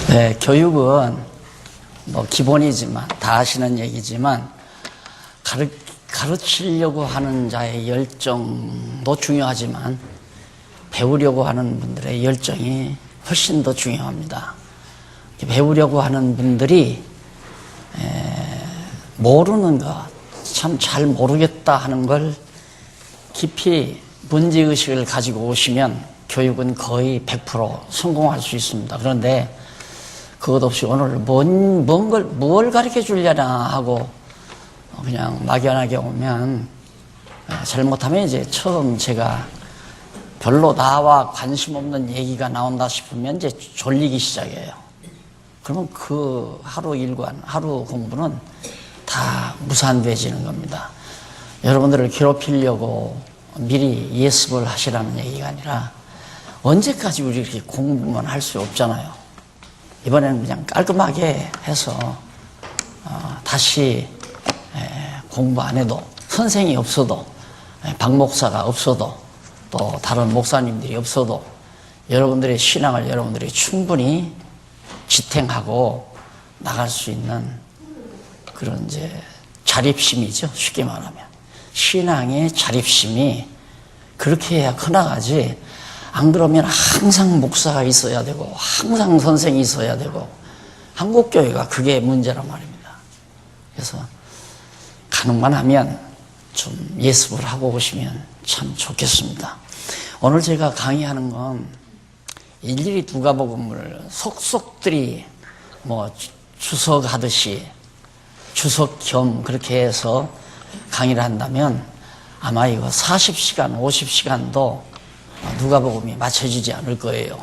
네, 교육은 뭐 기본이지만 다 하시는 얘기지만 가르치려고 하는 자의 열정도 중요하지만 배우려고 하는 분들의 열정이 훨씬 더 중요합니다. 배우려고 하는 분들이 모르는 것, 참 잘 모르겠다 하는 걸 깊이 문제의식을 가지고 오시면 교육은 거의 100% 성공할 수 있습니다. 그런데 그것 없이 오늘 뭘 가르쳐 주려나 하고 그냥 막연하게 오면 잘못하면 이제 처음 제가 별로 나와 관심 없는 얘기가 나온다 싶으면 이제 졸리기 시작해요. 그러면 그 하루 공부는 다 무산되어지는 겁니다. 여러분들을 괴롭히려고 미리 예습을 하시라는 얘기가 아니라 언제까지 우리 이렇게 공부만 할 수 없잖아요. 이번에는 그냥 깔끔하게 해서 다시 공부 안 해도 선생이 없어도 박 목사가 없어도 또 다른 목사님들이 없어도 여러분들의 신앙을 여러분들이 충분히 지탱하고 나갈 수 있는 그런 이제 자립심이죠. 쉽게 말하면 신앙의 자립심이 그렇게 해야 커나가지. 안 그러면 항상 목사가 있어야 되고 항상 선생이 있어야 되고 한국교회가 그게 문제란 말입니다. 그래서 가능만 하면 좀 예습을 하고 오시면 참 좋겠습니다. 오늘 제가 강의하는 건 일일이 누가복음을 속속들이 뭐 주석하듯이 주석 겸 그렇게 해서 강의를 한다면 아마 이거 40시간, 50시간도 누가복음이 맞춰지지 않을 거예요.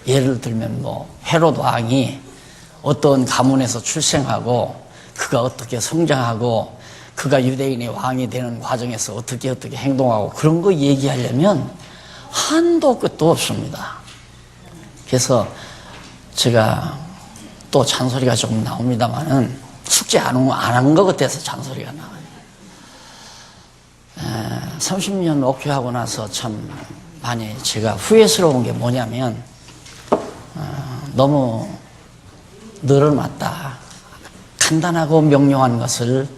예를 들면 뭐 헤롯 왕이 어떤 가문에서 출생하고 그가 어떻게 성장하고 그가 유대인의 왕이 되는 과정에서 어떻게 행동하고 그런 거 얘기하려면 한도 끝도 없습니다. 그래서 제가 또 잔소리가 조금 나옵니다만은 숙제 안 한 것 같아서 잔소리가 나와요. 30년 목회하고 나서 참 많이 제가 후회스러운 게 뭐냐면 너무 늘어났다. 간단하고 명료한 것을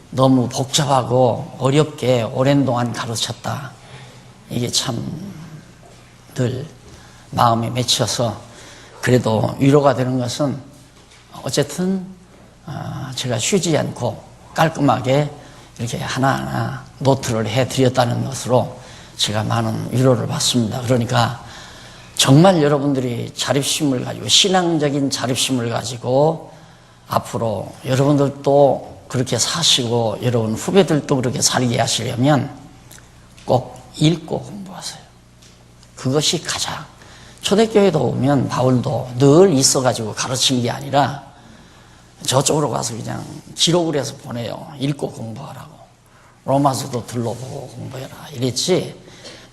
너무 복잡하고 어렵게 오랜 동안 가르쳤다. 이게 참 늘 마음에 맺혀서 그래도 위로가 되는 것은 어쨌든 제가 쉬지 않고 깔끔하게 이렇게 하나하나 노트를 해드렸다는 것으로 제가 많은 위로를 받습니다. 그러니까 정말 여러분들이 자립심을 가지고 신앙적인 자립심을 가지고 앞으로 여러분들도 그렇게 사시고 여러분 후배들도 그렇게 살게 하시려면 꼭 읽고 공부하세요. 그것이 가장 초대교회도 오면 바울도 늘 있어가지고 가르치는 게 아니라 저쪽으로 가서 그냥 기록을 해서 보내요. 읽고 공부하라고. 로마서도 들러보고 공부해라 이랬지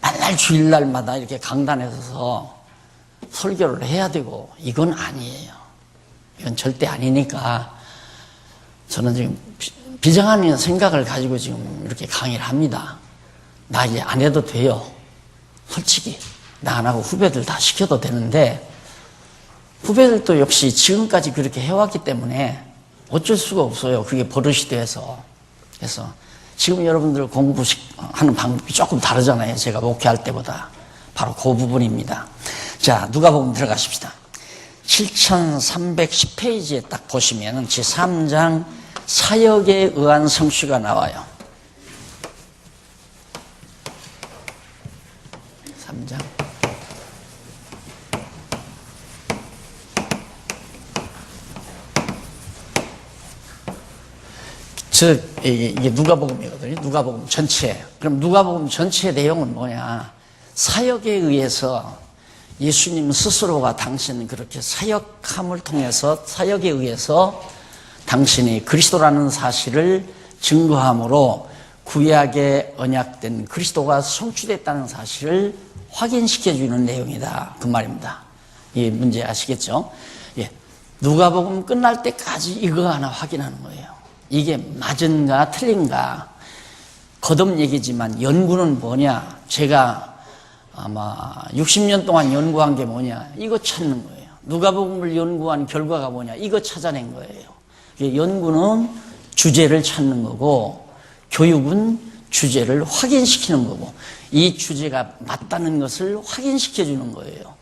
맨날 주일날마다 이렇게 강단에 서서 설교를 해야 되고 이건 아니에요. 이건 절대 아니니까 저는 지금 비정한 생각을 가지고 지금 이렇게 강의를 합니다. 나 이제 안 해도 돼요. 솔직히 나 안 하고 후배들 다 시켜도 되는데 후배들도 역시 지금까지 그렇게 해왔기 때문에 어쩔 수가 없어요. 그게 버릇이 돼서. 그래서 지금 여러분들 공부하는 방법이 조금 다르잖아요. 제가 목회할 때보다. 바로 그 부분입니다. 자, 누가복음 들어가십시다. 7310페이지에 딱 보시면은 제3장 사역에 의한 성취가 나와요. 3장. 이게 누가복음이거든요. 누가복음 전체. 그럼 누가복음 전체 내용은 뭐냐? 사역에 의해서 예수님 스스로가 당신 그렇게 사역함을 통해서 사역에 의해서 당신이 그리스도라는 사실을 증거함으로 구약에 언약된 그리스도가 성취됐다는 사실을 확인시켜주는 내용이다. 그 말입니다. 이 문제 아시겠죠? 예. 누가복음 끝날 때까지 이거 하나 확인하는 거예요. 이게 맞은가 틀린가. 거듭 얘기지만 연구는 뭐냐. 제가 아마 60년 동안 연구한 게 뭐냐. 이거 찾는 거예요. 누가복음을 연구한 결과가 뭐냐? 이거 찾아낸 거예요. 연구는 주제를 찾는 거고 교육은 주제를 확인시키는 거고 이 주제가 맞다는 것을 확인시켜 주는 거예요.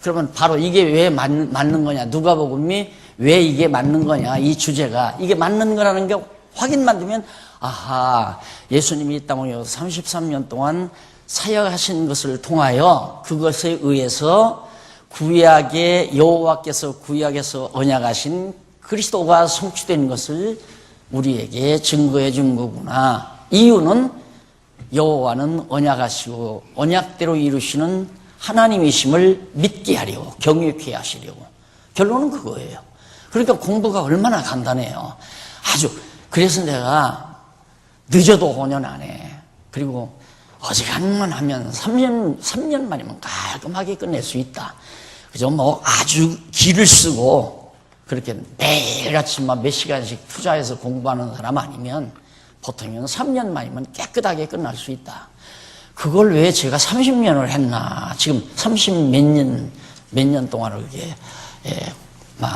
그러면 바로 이게 왜 맞는 거냐? 누가복음이 왜 이게 맞는 거냐? 이 주제가 이게 맞는 거라는 게 확인만 되면 아하, 예수님이 이 땅에 33년 동안 사역하신 것을 통하여 그것에 의해서 구약의 여호와께서 구약에서 언약하신 그리스도가 성취된 것을 우리에게 증거해 준 거구나. 이유는 여호와는 언약하시고 언약대로 이루시는 하나님이심을 믿게 하려고, 경외케 하시려고. 결론은 그거예요. 그러니까 공부가 얼마나 간단해요. 아주. 그래서 내가 늦어도 5년 안에, 그리고 어지간만 하면 3년 만이면 깔끔하게 끝낼 수 있다. 그죠? 뭐 아주 기를 쓰고 그렇게 매일같이 몇 시간씩 투자해서 공부하는 사람 아니면 보통은 3년 만이면 깨끗하게 끝날 수 있다. 그걸 왜 제가 30년을 했나? 지금 몇 년 동안을 이렇게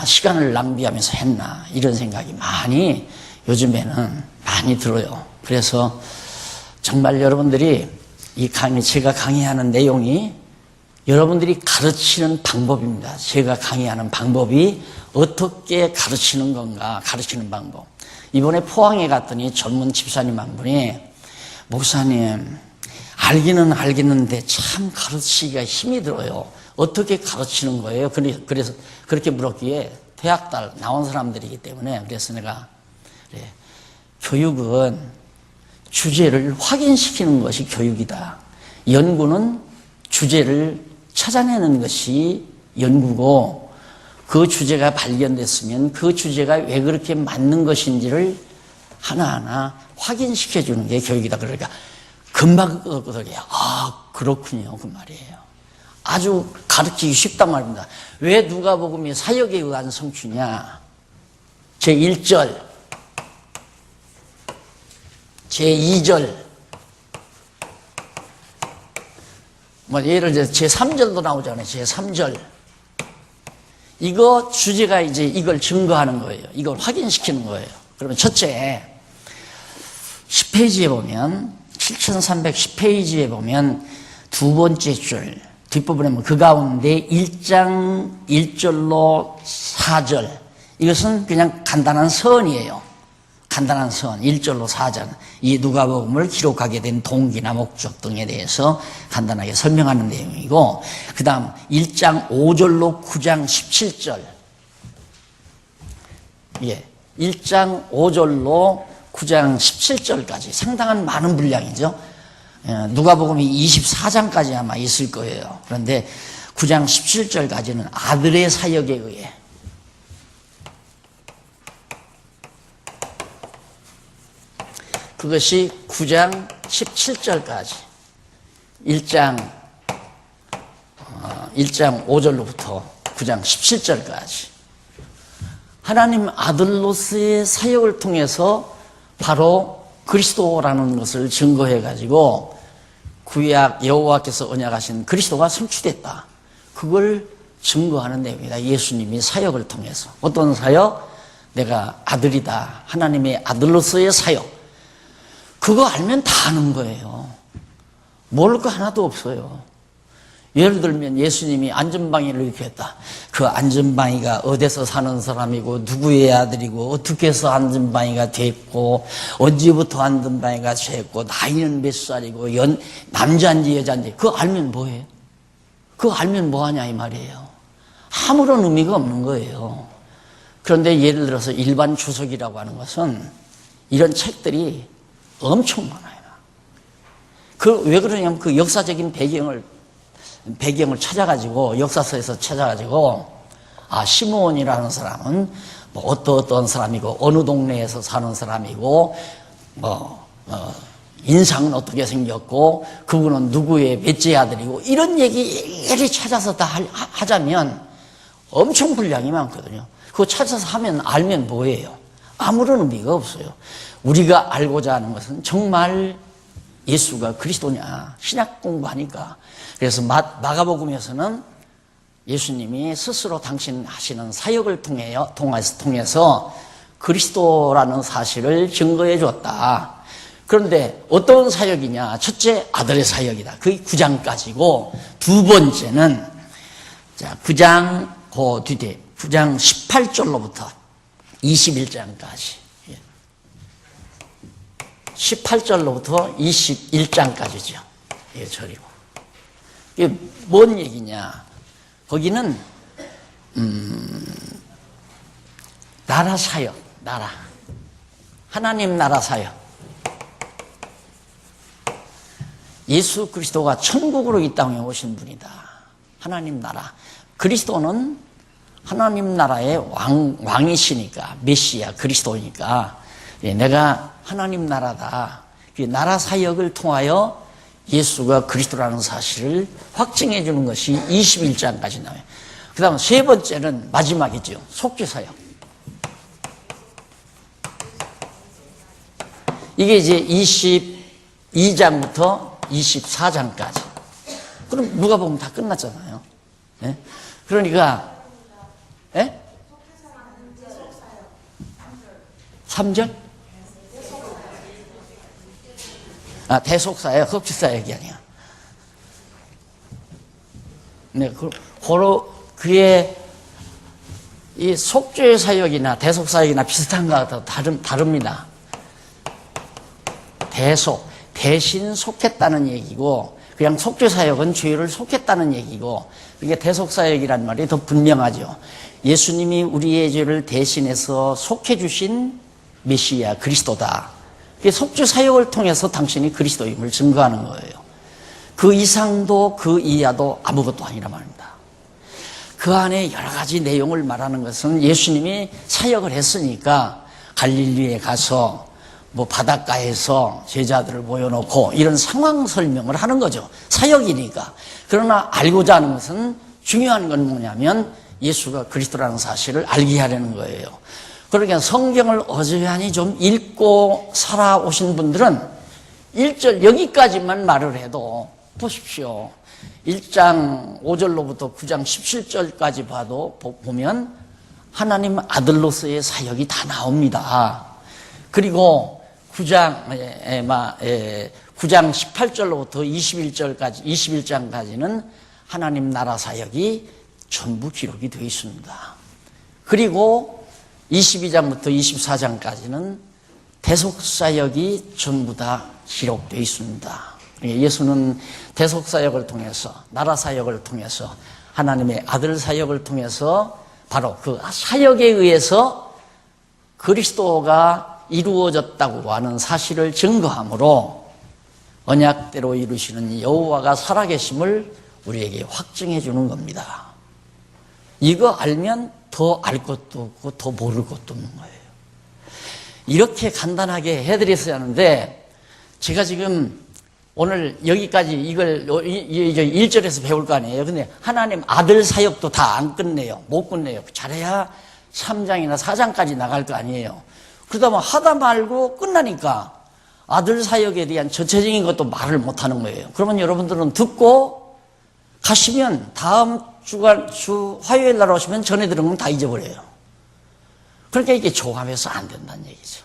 시간을 낭비하면서 했나? 이런 생각이 많이 요즘에는 많이 들어요. 그래서 정말 여러분들이 제가 강의하는 내용이 여러분들이 가르치는 방법입니다. 제가 강의하는 방법이 어떻게 가르치는 건가, 가르치는 방법. 이번에 포항에 갔더니 젊은 집사님 한 분이, 목사님, 알기는 알겠는데 참 가르치기가 힘이 들어요. 어떻게 가르치는 거예요? 그래서 그렇게 물었기에 대학 나온 사람들이기 때문에, 그래서 내가, 그래, 교육은 주제를 확인시키는 것이 교육이다. 연구는 주제를 찾아내는 것이 연구고, 그 주제가 발견됐으면 그 주제가 왜 그렇게 맞는 것인지를 하나하나 확인시켜 주는 게 교육이다. 그러니까 금방 그러게, 아, 그렇군요. 그 말이에요. 아주 가르치기 쉽단 말입니다. 왜 누가복음이 사역에 의한 성취냐? 제1절, 제2절, 예를 들어 제3절도 나오잖아요. 제3절. 이거 주제가 이제 이걸 증거하는 거예요. 이걸 확인시키는 거예요. 그러면 첫째, 10페이지에 보면, 7310페이지에 보면 두 번째 줄, 뒷부분에 보면 그 가운데 1장 1절로 4절. 이것은 그냥 간단한 서언이에요. 간단한 서언, 1절로 4절. 이 누가복음을 기록하게 된 동기나 목적 등에 대해서 간단하게 설명하는 내용이고, 그 다음 1장 5절로 9장 17절. 1장 5절로 9장 17절까지 상당한 많은 분량이죠. 누가복음이 24장까지 아마 있을 거예요. 그런데 9장 17절까지는 아들의 사역에 의해, 그것이 9장 17절까지 1장 5절로부터 9장 17절까지 하나님 아들로서의 사역을 통해서 바로 그리스도라는 것을 증거해 가지고 구약 여호와께서 언약하신 그리스도가 성취됐다. 그걸 증거하는 내용이다. 예수님이 사역을 통해서. 어떤 사역? 내가 아들이다. 하나님의 아들로서의 사역. 그거 알면 다 아는 거예요. 모를 거 하나도 없어요. 예를 들면 예수님이 안전방위를 이렇게 했다. 그 안전방위가 어디서 사는 사람이고 누구의 아들이고 어떻게 해서 안전방위가 됐고 언제부터 안전방위가 됐고 나이는 몇 살이고 남자인지 여자인지 그거 알면 뭐해? 그거 알면 뭐하냐 이 말이에요. 아무런 의미가 없는 거예요. 그런데 예를 들어서 일반 주석이라고 하는 것은 이런 책들이 엄청 많아요. 왜 그러냐면 그 역사적인 배경을 찾아가지고, 역사서에서 찾아가지고, 시므온이라는 사람은 뭐 어떤 사람이고, 어느 동네에서 사는 사람이고, 인상은 어떻게 생겼고, 그분은 누구의 몇째 아들이고, 이런 얘기를 찾아서 다 하자면 엄청 분량이 많거든요. 그거 찾아서 알면 뭐예요? 아무런 의미가 없어요. 우리가 알고자 하는 것은 정말 예수가 그리스도냐, 신약 공부하니까. 그래서 마가복음에서는 예수님이 스스로 당신 하시는 사역을 통해서 그리스도라는 사실을 증거해 줬다. 그런데 어떤 사역이냐? 첫째, 아들의 사역이다. 그게 9장까지고, 두 번째는, 자, 9장, 그 뒤에, 9장 18절로부터 21장까지. 18절로부터 21장까지죠. 예, 절이고. 이게 뭔 얘기냐? 거기는, 나라 사역, 나라. 하나님 나라 사역. 예수 그리스도가 천국으로 이 땅에 오신 분이다. 하나님 나라. 그리스도는 하나님 나라의 왕이시니까, 메시아 그리스도니까, 내가 하나님 나라다. 나라 사역을 통하여 예수가 그리스도라는 사실을 확증해 주는 것이 21장까지 나와요. 그 다음 세 번째는 마지막이죠. 속죄 사역. 이게 이제 22장부터 24장까지. 그럼 누가 보면 다 끝났잖아요. 예? 그러니까, 예? 3절? 아, 대속사역, 속죄사역이 아니야. 네, 그의 이 속죄사역이나 대속사역이나 비슷한 것 같아도 다릅니다. 대신 속했다는 얘기고, 그냥 속죄사역은 죄를 속했다는 얘기고, 이게 대속사역이란 말이 더 분명하죠. 예수님이 우리의 죄를 대신해서 속해주신 메시아 그리스도다. 속죄사역을 통해서 당신이 그리스도임을 증거하는 거예요. 그 이상도 그 이하도 아무것도 아니라 말입니다. 그 안에 여러 가지 내용을 말하는 것은 예수님이 사역을 했으니까 갈릴리에 가서 바닷가에서 제자들을 모여놓고 이런 상황 설명을 하는 거죠. 사역이니까. 그러나 알고자 하는 것은 중요한 건 뭐냐면 예수가 그리스도라는 사실을 알게 하려는 거예요. 그러니까 성경을 어지간히 좀 읽고 살아오신 분들은 1절 여기까지만 말을 해도 보십시오. 1장 5절로부터 9장 17절까지 보면 하나님 아들로서의 사역이 다 나옵니다. 그리고 9장 18절로부터 21장까지는 하나님 나라 사역이 전부 기록이 되어 있습니다. 그리고 22장부터 24장까지는 대속사역이 전부 다 기록되어 있습니다. 예수는 대속사역을 통해서, 나라 사역을 통해서, 하나님의 아들 사역을 통해서 바로 그 사역에 의해서 그리스도가 이루어졌다고 하는 사실을 증거함으로 언약대로 이루시는 여호와가 살아계심을 우리에게 확증해 주는 겁니다. 이거 알면 더 알 것도 없고 더 모를 것도 없는 거예요. 이렇게 간단하게 해드렸어야 하는데 제가 지금 오늘 여기까지 이걸 1절에서 배울 거 아니에요. 근데 하나님 아들 사역도 다 안 끝내요. 못 끝내요. 잘해야 3장이나 4장까지 나갈 거 아니에요. 그러다 뭐 하다 말고 끝나니까 아들 사역에 대한 전체적인 것도 말을 못 하는 거예요. 그러면 여러분들은 듣고 가시면 다음 주 화요일 날 오시면 전에 들은 건 다 잊어버려요. 그러니까 이게 조감해서 안 된다는 얘기죠.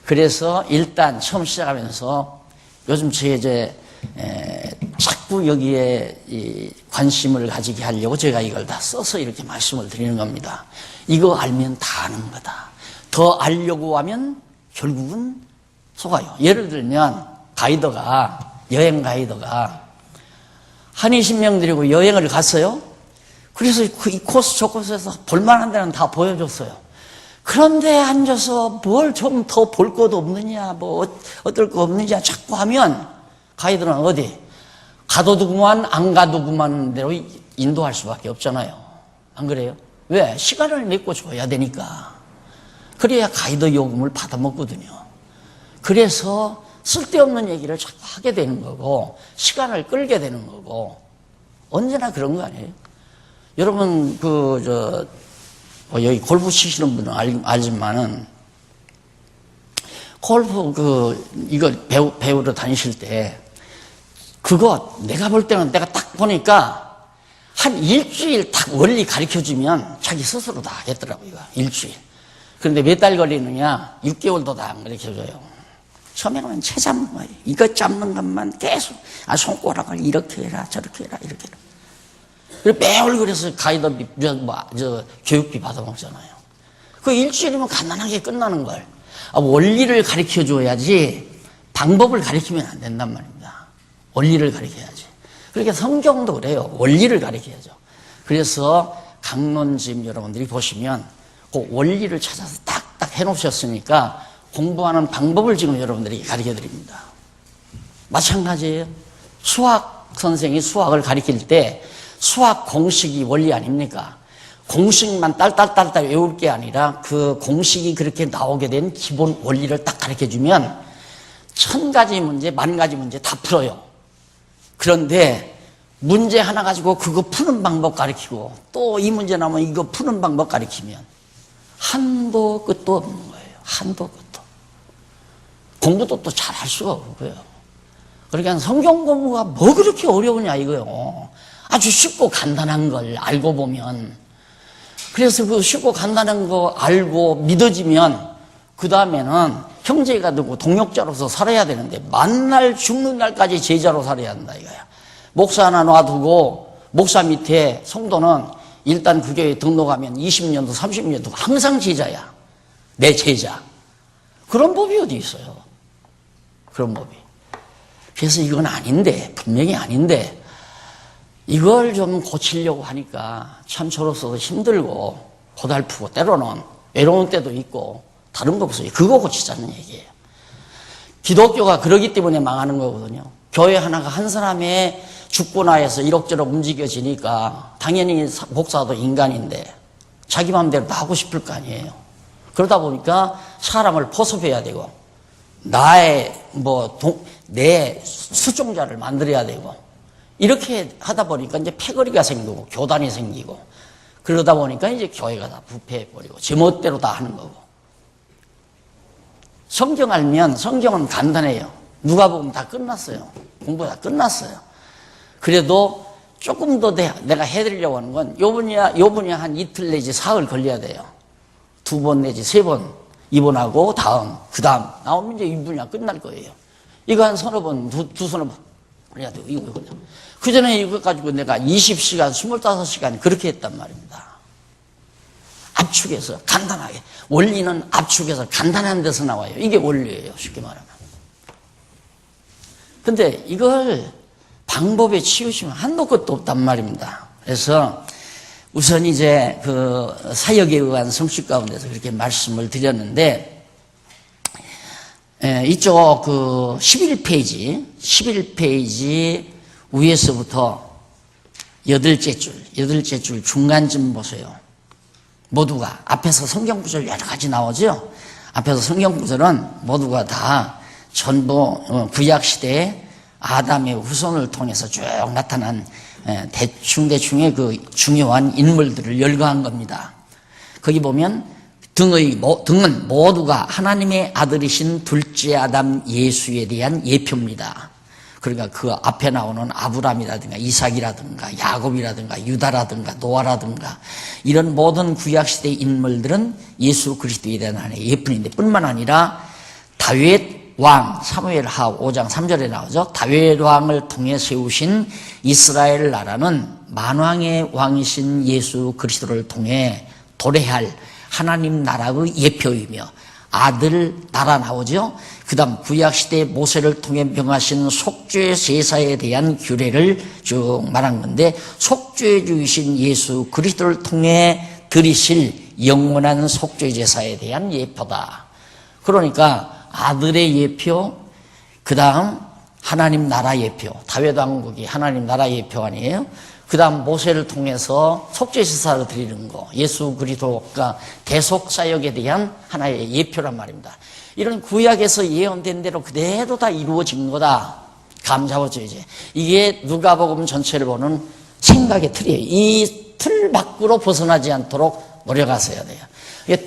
그래서 일단 처음 시작하면서 요즘 제 자꾸 여기에 관심을 가지게 하려고 제가 이걸 다 써서 이렇게 말씀을 드리는 겁니다. 이거 알면 다 아는 거다. 더 알려고 하면 결국은 속아요. 예를 들면 여행 가이드가 한 20명 데리고 여행을 갔어요. 그래서 이 코스 저 코스에서 볼만한 데는 다 보여줬어요. 그런데 앉아서 뭘 좀 더 볼 것도 없느냐, 어떨 거 없느냐 자꾸 하면 가이드는 어디? 가도두구만 안 가도구만 대로 인도할 수밖에 없잖아요. 안 그래요? 왜? 시간을 맺고 줘야 되니까. 그래야 가이드 요금을 받아먹거든요. 그래서 쓸데없는 얘기를 자꾸 하게 되는 거고 시간을 끌게 되는 거고 언제나 그런 거 아니에요? 여러분 여기 골프 치시는 분은 알지만은 골프 이걸 배우러 다니실 때 그거 내가 볼 때는 내가 딱 보니까 한 일주일 딱 원리 가르쳐주면 자기 스스로 다 하겠더라고요. 일주일. 그런데 몇 달 걸리느냐? 6개월도 다 안 가르쳐줘요. 처음에는 채 잡는 거예요. 이거 잡는 것만 계속. 손가락을 이렇게 해라, 저렇게 해라, 이렇게 해라. 그리고 매월 그래서 가이드비, 교육비 받아먹잖아요. 그 일주일이면 간단하게 끝나는 걸. 원리를 가르쳐 줘야지 방법을 가르치면 안 된단 말입니다. 원리를 가르쳐야지. 그렇게 성경도 그래요. 원리를 가르쳐야죠. 그래서 강론집 여러분들이 보시면 그 원리를 찾아서 딱딱 해놓으셨으니까 공부하는 방법을 지금 여러분들이 가르쳐 드립니다. 마찬가지예요. 수학 선생이 수학을 가르칠 때 수학 공식이 원리 아닙니까? 공식만 딸딸딸딸 외울 게 아니라 그 공식이 그렇게 나오게 된 기본 원리를 딱 가르쳐주면 1000가지 문제, 10,000가지 문제 다 풀어요. 그런데 문제 하나 가지고 그거 푸는 방법 가르치고 또 이 문제 나오면 이거 푸는 방법 가르치면 한도 끝도 없는 거예요. 한도 끝도. 공부도 또 잘 할 수가 없고요. 그러니까 성경 공부가 뭐 그렇게 어려우냐 이거요. 아주 쉽고 간단한 걸 알고 보면, 그래서 그 쉽고 간단한 거 알고 믿어지면 그 다음에는 형제가 되고 동역자로서 살아야 되는데 만날 죽는 날까지 제자로 살아야 한다 이거야. 목사 하나 놔두고 목사 밑에 성도는 일단 그 교회에 등록하면 20년도 30년도 항상 제자야. 내 제자. 그런 법이 어디 있어요. 그런 법이. 그래서 이건 아닌데, 분명히 아닌데 이걸 좀 고치려고 하니까 참 저로서도 힘들고 고달프고 때로는 외로운 때도 있고 다른 거 없어요. 그거 고치자는 얘기예요. 기독교가 그러기 때문에 망하는 거거든요. 교회 하나가 한 사람의 죽고 나서 이럭저럭 움직여지니까 당연히 목사도 인간인데 자기 마음대로 다 하고 싶을 거 아니에요. 그러다 보니까 사람을 포섭해야 되고 내 수종자를 만들어야 되고 이렇게 하다 보니까 이제 패거리가 생기고 교단이 생기고 그러다 보니까 이제 교회가 다 부패해버리고 제멋대로 다 하는 거고. 성경 알면 성경은 간단해요. 누가복음 다 끝났어요. 공부 다 끝났어요. 그래도 조금 더 내가 해드리려고 하는 건 요번이 한 이틀 내지 사흘 걸려야 돼요. 2번 내지 3번 이번하고 그 다음 나오면 이제 이분야 끝날 거예요. 이거 한 서너 번, 두 서너 번 해야 돼요. 이거. 그 전에 이거 가지고 내가 20시간, 25시간 그렇게 했단 말입니다. 압축해서 간단하게. 원리는 압축해서 간단한 데서 나와요. 이게 원리예요. 쉽게 말하면. 근데 이걸 방법에 치우치면 한도 끝도 없단 말입니다. 그래서 우선 이제 그 사역에 의한 성취 가운데서 그렇게 말씀을 드렸는데, 이쪽 그 11페이지 위에서부터 8째 줄 중간쯤 보세요. 모두가 앞에서 성경 구절 여러 가지 나오죠. 앞에서 성경 구절은 모두가 다 전부 구약 시대에 아담의 후손을 통해서 쭉 나타난 대충의 그 중요한 인물들을 열거한 겁니다. 거기 보면 등은 모두가 하나님의 아들이신 둘째 아담 예수에 대한 예표입니다. 그러니까 그 앞에 나오는 아브람이라든가 이삭이라든가 야곱이라든가 유다라든가 노아라든가 이런 모든 구약시대 인물들은 예수 그리스도에 대한 하나의 예표인데 뿐만 아니라 다윗 왕 사무엘하 5장 3절에 나오죠. 다윗 왕을 통해 세우신 이스라엘 나라는 만왕의 왕이신 예수 그리스도를 통해 도래할 하나님 나라의 예표이며 아들 나라 나오죠. 그 다음 구약시대 모세를 통해 명하신 속죄 제사에 대한 규례를 쭉 말한 건데 속죄 주이신 예수 그리스도를 통해 드리실 영원한 속죄 제사에 대한 예표다. 그러니까 아들의 예표, 그 다음 하나님 나라 예표, 다윗 왕국이 하나님 나라 예표 아니에요? 그 다음 모세를 통해서 속죄제사를 드리는 거, 예수 그리스도가 대속사역에 대한 하나의 예표란 말입니다. 이런 구약에서 예언된 대로 그대로 다 이루어진 거다. 감 잡았죠 이제. 이게 누가복음 전체를 보는 생각의 틀이에요. 이 틀 밖으로 벗어나지 않도록 노력하셔야 돼요.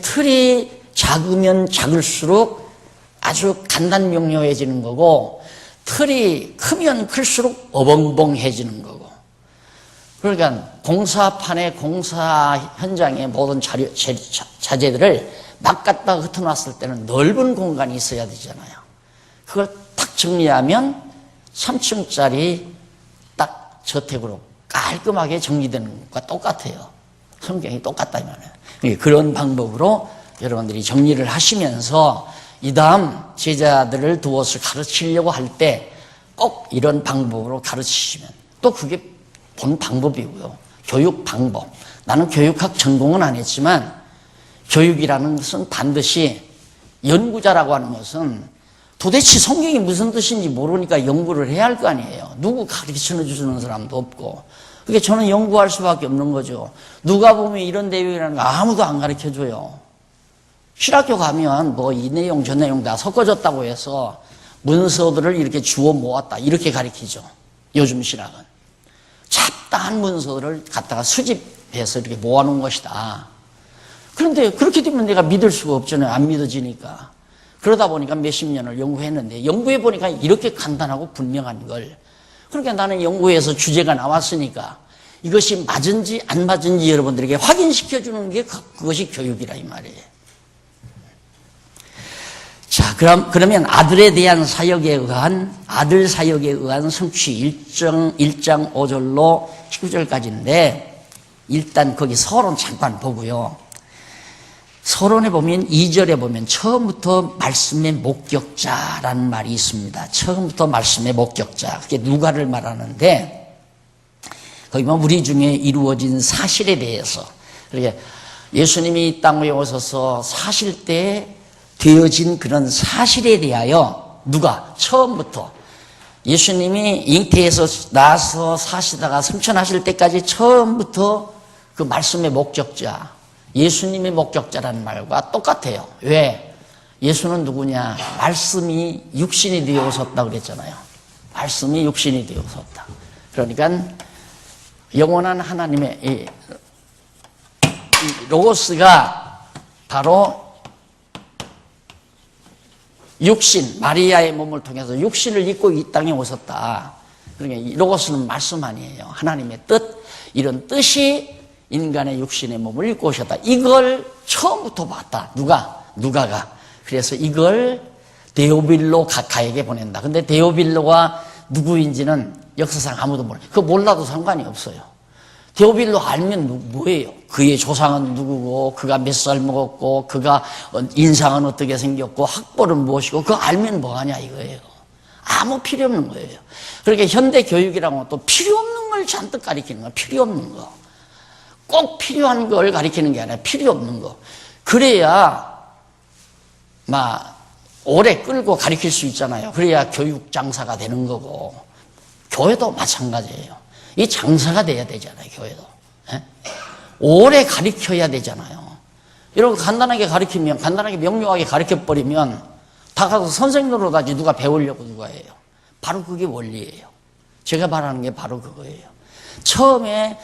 틀이 작으면 작을수록 아주 간단 명료해지는 거고, 틀이 크면 클수록 어벙벙해지는 거고. 그러니까 공사판에 공사 현장의 모든 자재들을 막 갖다가 흩어놨을 때는 넓은 공간이 있어야 되잖아요. 그걸 탁 정리하면 3층짜리 딱 저택으로 깔끔하게 정리되는 것과 똑같아요. 성경이 똑같다 이 말이에요. 그런 방법으로 여러분들이 정리를 하시면서 이 다음 제자들을 두어서 가르치려고 할 때 꼭 이런 방법으로 가르치시면 또 그게 본 방법이고요. 교육 방법. 나는 교육학 전공은 안 했지만 교육이라는 것은 반드시 연구자라고 하는 것은 도대체 성경이 무슨 뜻인지 모르니까 연구를 해야 할 거 아니에요. 누구 가르쳐 주는 사람도 없고. 그러니까 저는 연구할 수밖에 없는 거죠. 누가 보면 이런 내용이라는 거 아무도 안 가르쳐 줘요. 신학교 가면 뭐 이 내용 저 내용 다 섞어졌다고 해서 문서들을 이렇게 주워 모았다 이렇게 가르치죠. 요즘 신학은. 잡다한 문서들을 갖다가 수집해서 이렇게 모아놓은 것이다. 그런데 그렇게 되면 내가 믿을 수가 없잖아요. 안 믿어지니까. 그러다 보니까 몇십 년을 연구했는데 연구해 보니까 이렇게 간단하고 분명한 걸. 그러니까 나는 연구해서 주제가 나왔으니까 이것이 맞은지 안 맞은지 여러분들에게 확인시켜 주는 게 그것이 교육이라 이 말이에요. 자, 그러면 아들 사역에 의한 성취 1장 5절로 19절까지인데 일단 거기 서론 잠깐 보고요. 서론에 보면 2절에 보면 처음부터 말씀의 목격자라는 말이 있습니다. 처음부터 말씀의 목격자. 그게 누가를 말하는데 거기 보면 우리 중에 이루어진 사실에 대해서 그렇게 예수님이 이 땅에 오셔서 사실 때 되어진 그런 사실에 대하여 누가 처음부터 예수님이 잉태에서 나서 사시다가 승천하실 때까지 처음부터 그 말씀의 목격자 예수님의 목격자라는 말과 똑같아요. 왜? 예수는 누구냐? 말씀이 육신이 되어 오셨다 그랬잖아요. 말씀이 육신이 되어 오셨다. 그러니까 영원한 하나님의 이 로고스가 바로 육신, 마리아의 몸을 통해서 육신을 입고 이 땅에 오셨다. 그러니까 이 로고스는 말씀 아니에요. 하나님의 뜻, 이런 뜻이 인간의 육신의 몸을 입고 오셨다. 이걸 처음부터 봤다. 누가가. 그래서 이걸 데오빌로 각하에게 보낸다. 근데 데오빌로가 누구인지는 역사상 아무도 몰라요. 그거 몰라도 상관이 없어요. 데오빌로 알면 뭐예요? 그의 조상은 누구고, 그가 몇 살 먹었고, 그가 인상은 어떻게 생겼고, 학벌은 무엇이고, 그거 알면 뭐하냐 이거예요. 아무 필요 없는 거예요. 그러니까 현대 교육이라고 또 필요 없는 걸 잔뜩 가르치는 거야. 필요 없는 거. 꼭 필요한 걸 가르치는 게 아니라 필요 없는 거. 그래야 막 오래 끌고 가르칠 수 있잖아요. 그래야 교육 장사가 되는 거고. 교회도 마찬가지예요. 이 장사가 돼야 되잖아요. 교회도. 오래 가르쳐야 되잖아요. 이렇게 간단하게 가르치면 간단하게 명료하게 가르쳐버리면 다 가서 선생 노릇하지 누가 배우려고 누가 해요. 바로 그게 원리예요. 제가 말하는 게 바로 그거예요. 처음에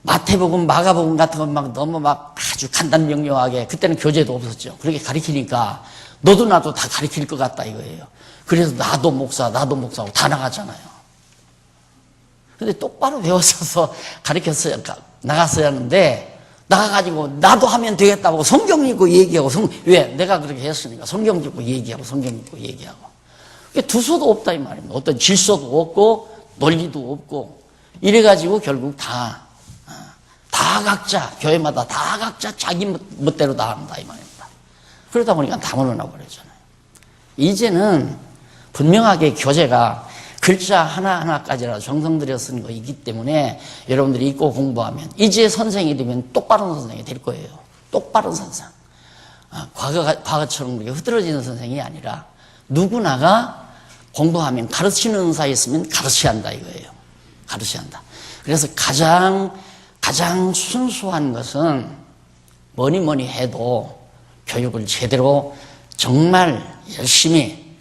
마태복음, 마가복음 같은 건 막 너무 막 아주 간단 명료하게 그때는 교재도 없었죠. 그렇게 가르치니까 너도 나도 다 가르칠 것 같다 이거예요. 그래서 나도 목사하고 다 나가잖아요. 근데 똑바로 배웠어서 나갔어야 하는데 나가가지고 나도 하면 되겠다고 성경 읽고 얘기하고 왜? 내가 그렇게 했으니까 성경 읽고 얘기하고 성경 읽고 얘기하고 두서도 없다 이 말입니다. 어떤 질서도 없고 논리도 없고 이래가지고 결국 다 각자 교회마다 다 각자 자기 멋대로 다 한다 이 말입니다. 그러다 보니까 다 물러나 버렸잖아요. 이제는 분명하게 교재가 글자 하나하나까지라도 정성 들여 쓴 거이기 때문에 여러분들이 읽고 공부하면 이제 선생이 되면 똑바른 선생이 될 거예요. 똑바른 선생. 과거처럼 그렇게 흐트러지는 선생이 아니라 누구나가 공부하면 가르치는 은사에 있으면 가르쳐야 한다 이거예요. 가르쳐야 한다. 그래서 가장 순수한 것은 뭐니 해도 교육을 제대로 정말 열심히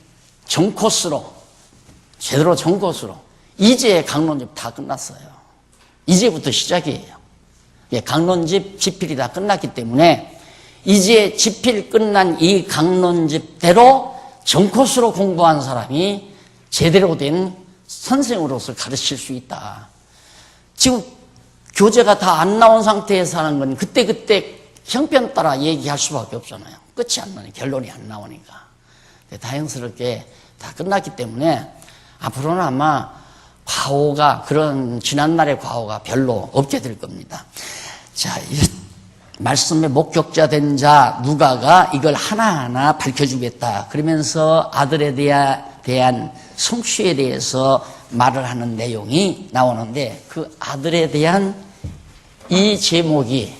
제대로 전코스로 이제 강론집 다 끝났어요. 이제부터 시작이에요. 강론집 집필이 다 끝났기 때문에 이제 집필 끝난 이 강론집대로 전코스로 공부한 사람이 제대로 된 선생으로서 가르칠 수 있다. 지금 교재가 다 안 나온 상태에서 하는 건 그때그때 형편 따라 얘기할 수밖에 없잖아요. 끝이 안 나니까, 결론이 안 나오니까. 다행스럽게 다 끝났기 때문에 앞으로는 아마 과오가, 그런 지난날의 과오가 별로 없게 될 겁니다. 자, 이 말씀의 목격자 된 자 누가가 이걸 하나하나 밝혀주겠다. 그러면서 아들에 대한 성취에 대해서 말을 하는 내용이 나오는데, 그 아들에 대한 이 제목이,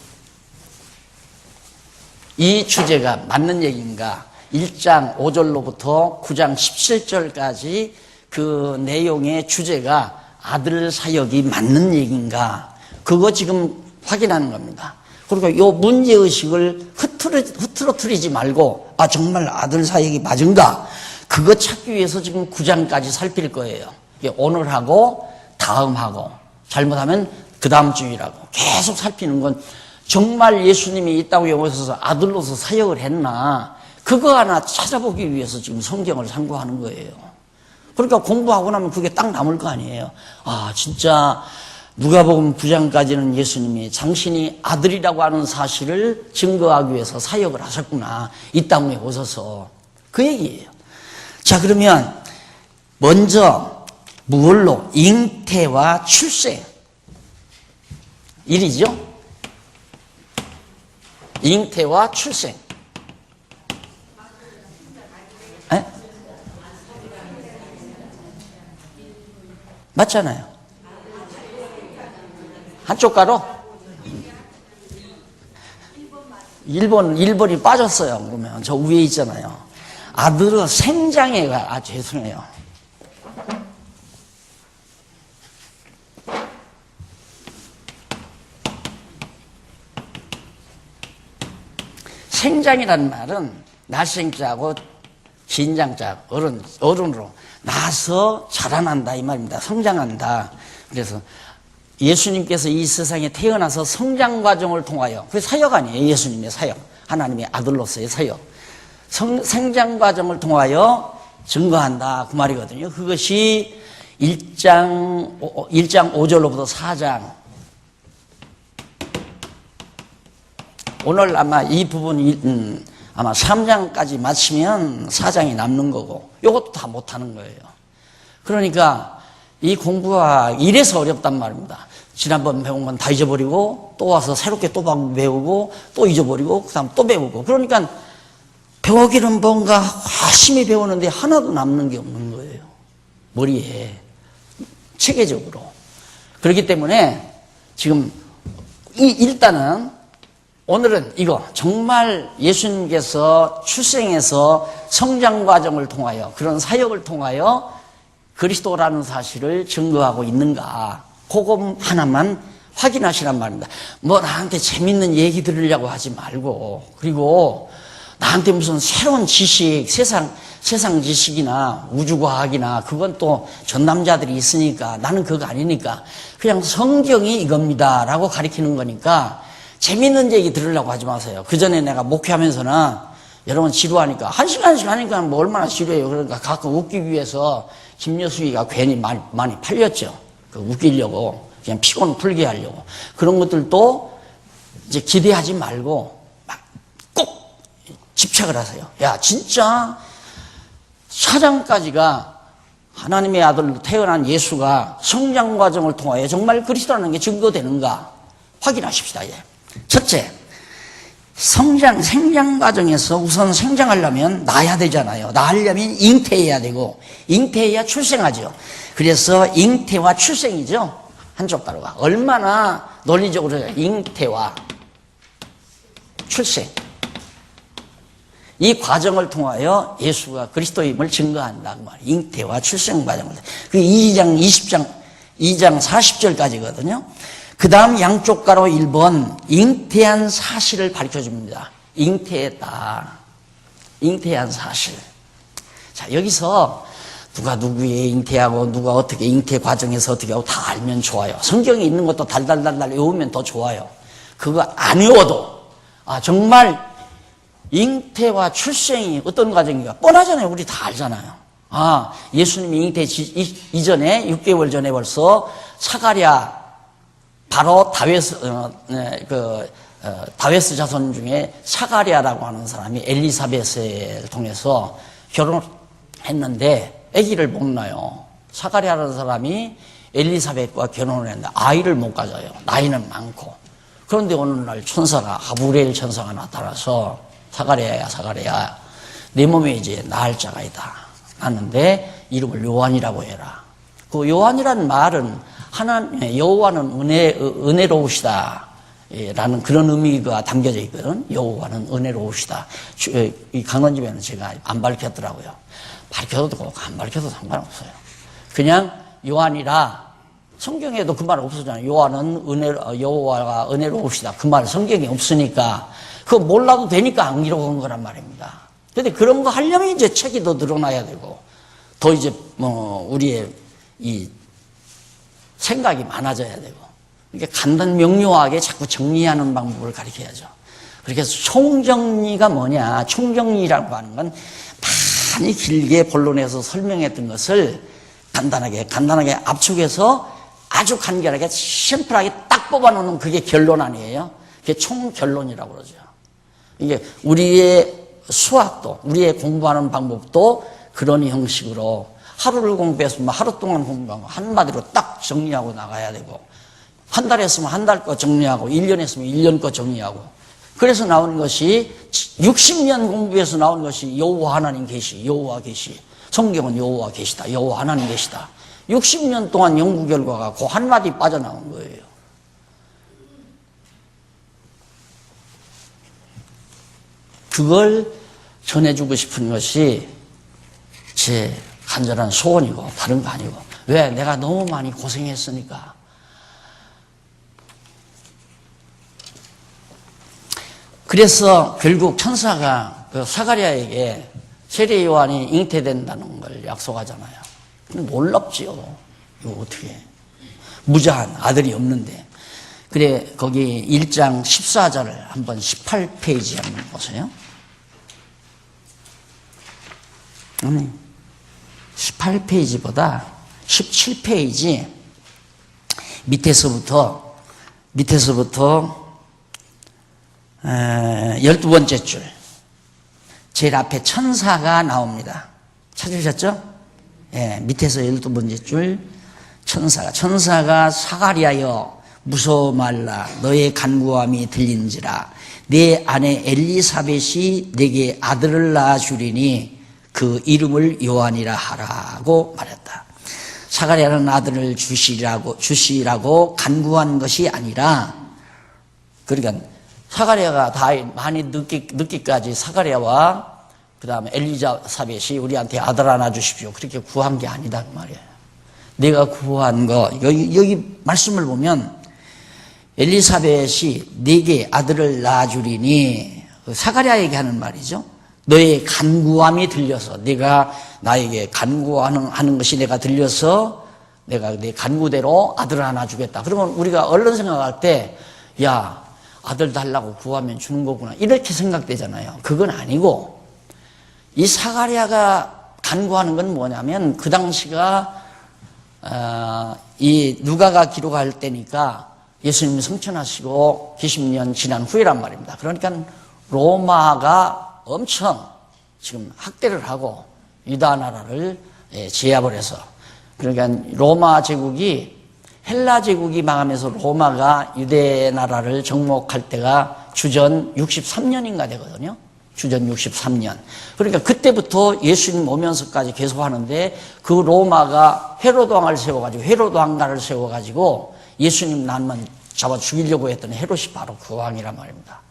이 주제가 맞는 얘기인가? 1장 5절로부터 9장 17절까지 그 내용의 주제가 아들 사역이 맞는 얘기인가? 그거 지금 확인하는 겁니다. 그리고 이 문제의식을 흐트러뜨리지 말고, 아, 정말 아들 사역이 맞은가? 그거 찾기 위해서 지금 9장까지 살필 거예요. 오늘하고 다음하고, 잘못하면 그 다음 주일하고 계속 살피는 건, 정말 예수님이 이 땅에 오셔서 아들로서 사역을 했나? 그거 하나 찾아보기 위해서 지금 성경을 상고하는 거예요. 그러니까 공부하고 나면 그게 딱 남을 거 아니에요. 아, 진짜 누가복음 9장까지는 예수님이 당신이 아들이라고 하는 사실을 증거하기 위해서 사역을 하셨구나. 이 땅에 오셔서. 그 얘기예요. 자, 그러면 먼저 무얼로? 잉태와 출생. 일이죠. 잉태와 출생. 에? 맞잖아요. 한쪽 가로? 1번이 빠졌어요. 그러면 저 위에 있잖아요. 아들의 생장애가, 아, 죄송해요. 생장이라는 말은 날생자하고 긴장자, 어른으로 나서 자라난다 이 말입니다. 성장한다. 그래서 예수님께서 이 세상에 태어나서 성장 과정을 통하여, 그게 사역 아니에요. 예수님의 사역, 하나님의 아들로서의 사역, 성장 과정을 통하여 증거한다 그 말이거든요. 그것이 1장 5절로부터 4장, 오늘 아마 이 부분 아마 3장까지 마치면 4장이 남는 거고, 이것도 다 못하는 거예요. 그러니까 이 공부가 이래서 어렵단 말입니다. 지난번 배운 건 다 잊어버리고 또 와서 새롭게 또 배우고 또 잊어버리고 그 다음 또 배우고, 그러니까 배우기는 뭔가 열심히 배우는데 하나도 남는 게 없는 거예요. 머리에, 체계적으로. 그렇기 때문에 지금 일단은 오늘은 이거, 정말 예수님께서 출생해서 성장 과정을 통하여, 그런 사역을 통하여 그리스도라는 사실을 증거하고 있는가, 그거 하나만 확인하시란 말입니다. 뭐 나한테 재밌는 얘기 들으려고 하지 말고, 그리고 나한테 무슨 새로운 지식, 세상 지식이나 우주과학이나 그건 또 전남자들이 있으니까, 나는 그거 아니니까 그냥 성경이 이겁니다라고 가르치는 거니까 재밌는 얘기 들으려고 하지 마세요. 그 전에 내가 목회하면서는 여러분 지루하니까, 1시간씩 하니까 뭐 얼마나 지루해요. 그러니까 가끔 웃기기 위해서 김여수이가 괜히 많이 팔렸죠. 웃기려고, 그냥 피곤 풀게 하려고. 그런 것들도 이제 기대하지 말고 막 꼭 집착을 하세요. 야, 진짜 4장까지가 하나님의 아들로 태어난 예수가 성장 과정을 통하여 정말 그리스도라는 게 증거되는가 확인하십시다. 예. 첫째, 생장 과정에서 우선 생장하려면 낳아야 되잖아요. 낳으려면 잉태해야 되고, 잉태해야 출생하죠. 그래서 잉태와 출생이죠. 한쪽 가로가 얼마나 논리적으로 해요. 잉태와 출생, 이 과정을 통하여 예수가 그리스도임을 증거한다 그 말이에요. 잉태와 출생 과정을. 그 2장 40절까지거든요. 그 다음 양쪽 가로 1번, 잉태한 사실을 가르쳐줍니다. 잉태했다. 잉태한 사실. 자, 여기서 누가 누구의 잉태하고 누가 어떻게 잉태 과정에서 어떻게 하고 다 알면 좋아요. 성경에 있는 것도 달달달달 외우면 더 좋아요. 그거 안 외워도, 아, 정말 잉태와 출생이 어떤 과정인가 뻔하잖아요. 우리 다 알잖아요. 아, 예수님이 잉태 이전에 6개월 전에 벌써 사가랴 바로 다윗 자손 중에 사가랴라고 하는 사람이 엘리사벳을 통해서 결혼했는데 아기를 못 낳아요. 사가랴라는 사람이 엘리사벳과 결혼을 했는데 아이를 못 가져요. 나이는 많고. 그런데 어느 날 천사가, 가브리엘 천사가 나타나서 사가랴야, 내 몸에 이제 낳을 자가 있다. 낳는데 이름을 요한이라고 해라. 그 요한이라는 말은 여호와는 은혜로우시다 라는 그런 의미가 담겨져 있거든. 여호와는 은혜로우시다. 이 강론집에는 제가 안 밝혔더라고요. 밝혀도 되고 안 밝혀도 상관없어요. 그냥 요한이라. 성경에도 그 말 없었잖아요. 여호와가 은혜로우시다. 그 말 성경에 없으니까 그거 몰라도 되니까 안 기록한 거란 말입니다. 근데 그런 거 하려면 이제 책이 더 늘어나야 되고 더 이제 우리의 이 생각이 많아져야 되고 이렇게 간단 명료하게 자꾸 정리하는 방법을 가르쳐야죠. 그렇게 해서 총정리가 뭐냐? 총정리라고 하는 건 많이 길게 본론에서 설명했던 것을 간단하게 압축해서 아주 간결하게 심플하게 딱 뽑아놓는 그게 결론 아니에요? 그게 총결론이라고 그러죠. 이게 우리의 수학도, 우리의 공부하는 방법도 그런 형식으로 하루를 공부했으면 하루 동안 공부하고 한마디로 딱 정리하고 나가야 되고 한 달 했으면 한 달 거 정리하고 1년 했으면 1년 거 정리하고 그래서 나오는 것이 60년 공부해서 나온 것이 여호와 하나님 계시, 여호와 계시. 성경은 여호와 계시다, 여호와 하나님 계시다. 60년 동안 연구 결과가 그 한마디 빠져나온 거예요. 그걸 전해주고 싶은 것이 제 간절한 소원이고 다른 거 아니고. 왜? 내가 너무 많이 고생했으니까. 그래서 결국 천사가 그 사가랴에게 세례 요한이 잉태된다는 걸 약속하잖아요. 놀랍지요. 이거 어떻게 무자한 아들이 없는데. 그래 거기 1장 14절을 한번 18페이지 한번 보세요. 18페이지보다 17페이지 밑에서부터 12번째 줄 제일 앞에 천사가 나옵니다. 찾으셨죠? 예, 밑에서 12번째 줄 천사가 사가랴여 무서워 말라 너의 간구함이 들린지라 내 아내 엘리사벳이 내게 아들을 낳아주리니 그 이름을 요한이라 하라고 말했다. 사가랴는 아들을 주시라고 간구한 것이 아니라 그러니까 사가랴가 다 많이 늦기까지 사가랴와 그 다음에 엘리사벳이 우리한테 아들 하나 주십시오. 그렇게 구한 게 아니다 그 말이에요. 내가 구한 거 여기 말씀을 보면 엘리사벳이 네게 아들을 낳아주리니 사가랴에게 하는 말이죠. 너의 간구함이 들려서 네가 나에게 간구하는 것이 내가 들려서 내가 네 간구대로 아들 하나 주겠다. 그러면 우리가 얼른 생각할 때 야 아들 달라고 구하면 주는 거구나 이렇게 생각되잖아요. 그건 아니고 이 사가랴가 간구하는 건 뭐냐면 그 당시가 이 누가가 기록할 때니까 예수님이 성천하시고 90년 지난 후에란 말입니다. 그러니까 로마가 엄청 지금 학대를 하고 유다 나라를 제압을 해서 그러니까 로마 제국이 헬라 제국이 망하면서 로마가 유대 나라를 정복할 때가 주전 63년인가 되거든요. 주전 63년. 그러니까 그때부터 예수님 오면서까지 계속 하는데 그 로마가 헤로도 왕을 세워가지고 헤로도 왕가를 세워가지고 예수님 낳으면 잡아 죽이려고 했던 헤롯이 바로 그 왕이란 말입니다.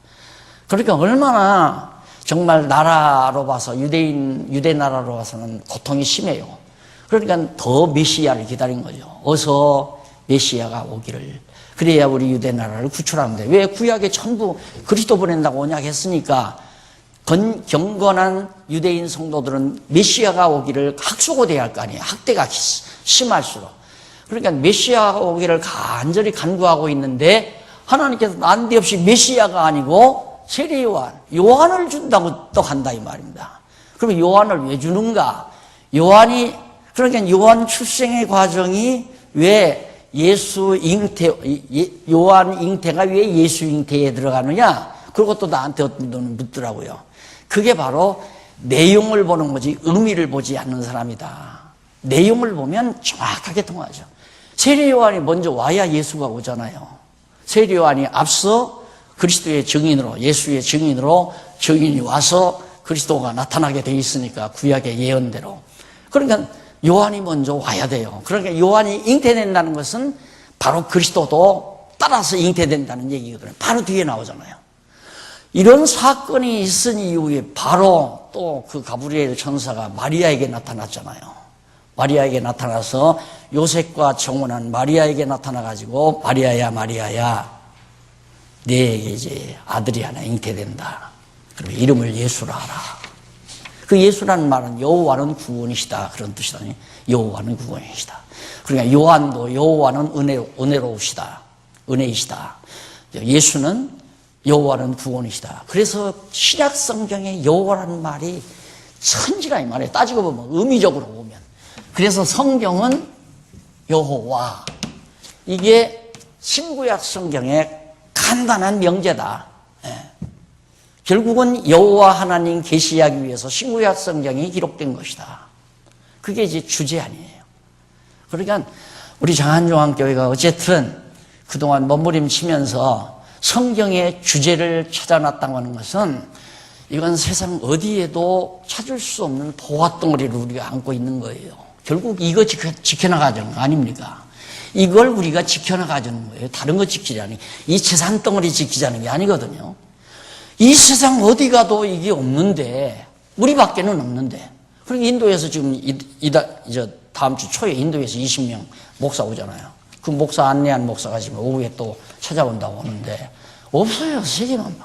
그러니까 얼마나 정말 나라로 봐서 유대 나라로 봐서는 고통이 심해요. 그러니까 더 메시아를 기다린 거죠. 어서 메시아가 오기를. 그래야 우리 유대 나라를 구출하는데 왜 구약에 전부 그리스도 보낸다고 언약했으니까 경건한 유대인 성도들은 메시아가 오기를 학수고대야 할 거 아니에요. 학대가 심할수록. 그러니까 메시아가 오기를 간절히 간구하고 있는데 하나님께서 난데없이 메시아가 아니고 세례 요한을 준다고 또 한다 이 말입니다. 그러면 요한을 왜 주는가? 그러니까 요한 출생의 과정이 왜 예수 잉태, 요한 잉태가 왜 예수 잉태에 들어가느냐? 그것도 나한테 어떤 분은 묻더라고요. 그게 바로 내용을 보는 거지 의미를 보지 않는 사람이다. 내용을 보면 정확하게 통하죠. 세례 요한이 먼저 와야 예수가 오잖아요. 세례 요한이 앞서 그리스도의 증인으로, 예수의 증인으로 증인이 와서 그리스도가 나타나게 돼 있으니까 구약의 예언대로. 그러니까 요한이 먼저 와야 돼요. 그러니까 요한이 잉태된다는 것은 바로 그리스도도 따라서 잉태된다는 얘기거든요. 바로 뒤에 나오잖아요. 이런 사건이 있은 이후에 바로 또 그 가브리엘 천사가 마리아에게 나타났잖아요. 마리아에게 나타나서 요셉과 정혼한 마리아에게 나타나가지고 마리아야 마리아야 내게 이제 아들이 하나 잉태된다. 그리고 이름을 예수라 하라. 그 예수라는 말은 여호와는 구원이시다 그런 뜻이다. 여호와는 구원이시다. 그러니까 요한도 여호와는 은혜로우시다. 은혜이시다. 예수는 여호와는 구원이시다. 그래서 신약 성경에 여호와라는 말이 천지라 이 말이에요. 따지고 보면 의미적으로 보면. 그래서 성경은 여호와. 이게 신구약 성경의 간단한 명제다. 결국은 여호와 하나님 계시하기 위해서 신구약 성경이 기록된 것이다. 그게 이제 주제 아니에요. 그러니까 우리 장안종합교회가 어쨌든 그동안 몸부림치면서 성경의 주제를 찾아놨다고 하는 것은 이건 세상 어디에도 찾을 수 없는 보화덩어리를 우리가 안고 있는 거예요. 결국 이거 지켜나가자는 거 아닙니까? 이걸 우리가 지켜나가자는 거예요. 다른 거 지키지 않니. 이 재산덩어리 지키자는 게 아니거든요. 이 세상 어디 가도 이게 없는데, 우리밖에는 없는데. 그리고 인도에서 지금 다음 주 초에 인도에서 20명 목사 오잖아요. 그 목사 안내한 목사가 지금 오후에 또 찾아온다고 하는데 없어요. 세계만.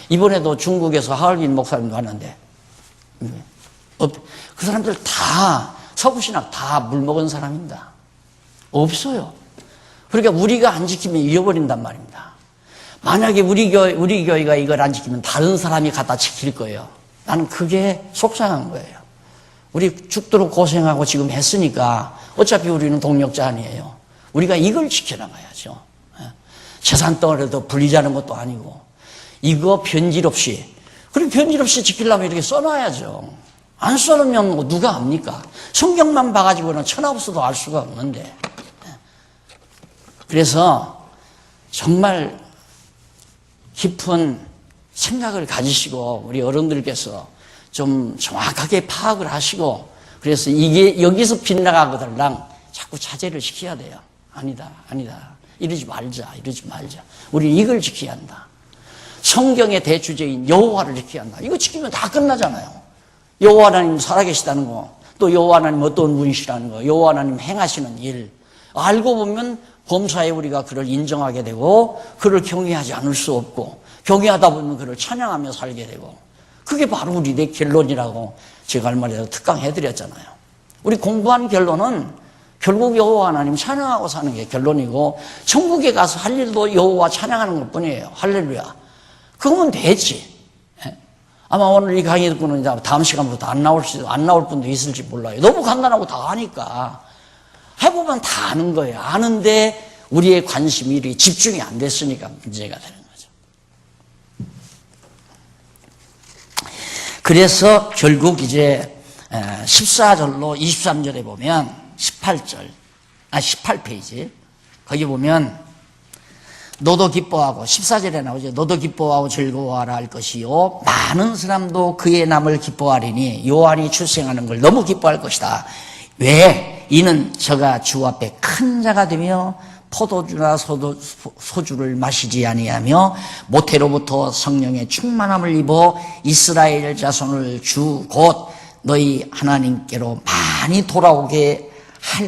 이번에도 중국에서 하얼빈 목사님도 왔는데 그 사람들 다 서구신학 다 물먹은 사람입니다. 없어요. 그러니까 우리가 안 지키면 잃어버린단 말입니다. 만약에 우리 교회가 이걸 안 지키면 다른 사람이 갖다 지킬 거예요. 나는 그게 속상한 거예요. 우리 죽도록 고생하고 지금 했으니까 어차피 우리는 동력자 아니에요. 우리가 이걸 지켜나가야죠. 재산덩어리도 불리자는 것도 아니고 이거 변질 없이. 그리고 변질 없이 지키려면 이렇게 써놔야죠. 안 써놓으면 뭐 누가 압니까? 성경만 봐가지고는 천하 없어도 알 수가 없는데. 그래서 정말 깊은 생각을 가지시고 우리 어른들께서 좀 정확하게 파악을 하시고 그래서 이게 여기서 빗나가거들랑 자꾸 자제를 시켜야 돼요. 아니다. 이러지 말자. 우리 이걸 지켜야 한다. 성경의 대주제인 여호와를 지켜야 한다. 이거 지키면 다 끝나잖아요. 여호와 하나님 살아계시다는 거, 또 여호와 하나님 어떤 분이시라는 거, 여호와 하나님 행하시는 일 알고 보면 범사에 우리가 그를 인정하게 되고 그를 경외하지 않을 수 없고 경외하다 보면 그를 찬양하며 살게 되고 그게 바로 우리의 결론이라고 제가 얼마나 특강해드렸잖아요. 우리 공부한 결론은 결국 여호와 하나님 찬양하고 사는 게 결론이고 천국에 가서 할 일도 여호와 찬양하는 것뿐이에요. 할렐루야. 그러면 되지. 아마 오늘 이 강의 듣고는 이제 다음 시간부터 안 나올 분도 있을지 몰라요. 너무 간단하고 다 아니까 해보면 다 아는 거예요. 아는데 우리의 관심이 이렇게 집중이 안 됐으니까 문제가 되는 거죠. 그래서 결국 이제 14절로 23절에 보면 18페이지 거기 보면 너도 기뻐하고 14절에 나오죠. 너도 기뻐하고 즐거워하라 할 것이요 많은 사람도 그의 남을 기뻐하리니 요한이 출생하는 걸 너무 기뻐할 것이다. 왜? 이는 저가 주 앞에 큰 자가 되며 포도주나 소주를 마시지 아니하며 모태로부터 성령의 충만함을 입어 이스라엘 자손을 주 곧 너희 하나님께로 많이 돌아오게